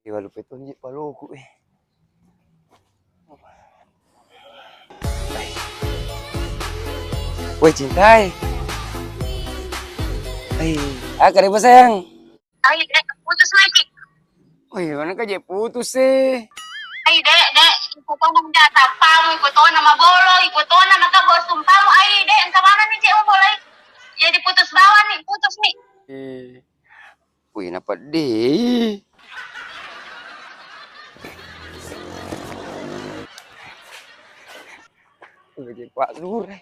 Iwa lupa tunjuk paluku Woi cintai. Karibu sayang. Putus lagi. Woi, mana kaje putus sih? Dek, ikut nama data pamu, ikut nama bolo, ikut nama kabos tumpamu. Dek, entah mana nih cek boleh. Jadi putus bawah nih, putus nih. Wih, napa deh? Udah Pak Lurah.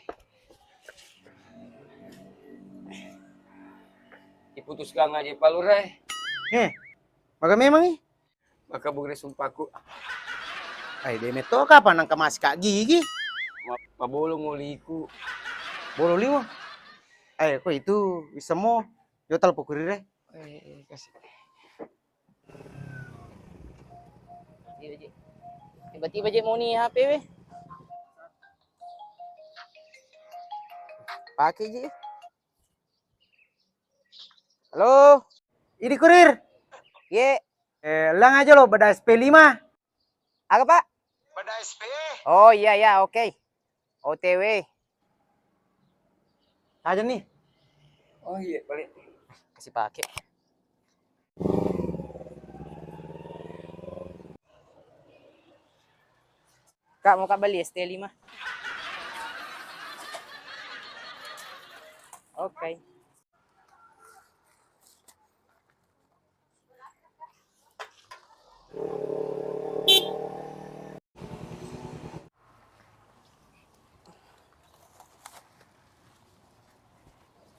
Diputuskan aja Pak Lurah. Maka memang nih. Maka bugre sumpahku. Demeto kapan nang kemas kak gigi? Mabolo nguliku. Bolo limo. Kok itu bisa mo? Jotal pukuri re. Kasih. Tiba-tiba je mau nih HP weh. Pakai je. Halo. Ini kurir. Ye, Lang aja lo beda SP5. apa Pak? Beda SP. Oh iya, oke. OTW. Aja nih. Oh iya, balik. Kasih pakai. Kak, mau kak beli ST5? Oke.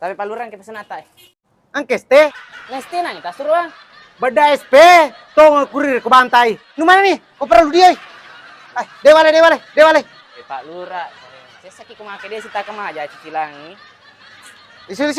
Tapi Pak Lurah kita pesen ata. Angkes teh. Nesti nanya tas suruh. Beda SP. Tong kurir ke bantai. Nu mana nih? Kau perlu dia. Dewale. Pak Lurah. Saya sakit kemake dia sita kemaja cicilangi. Di sini.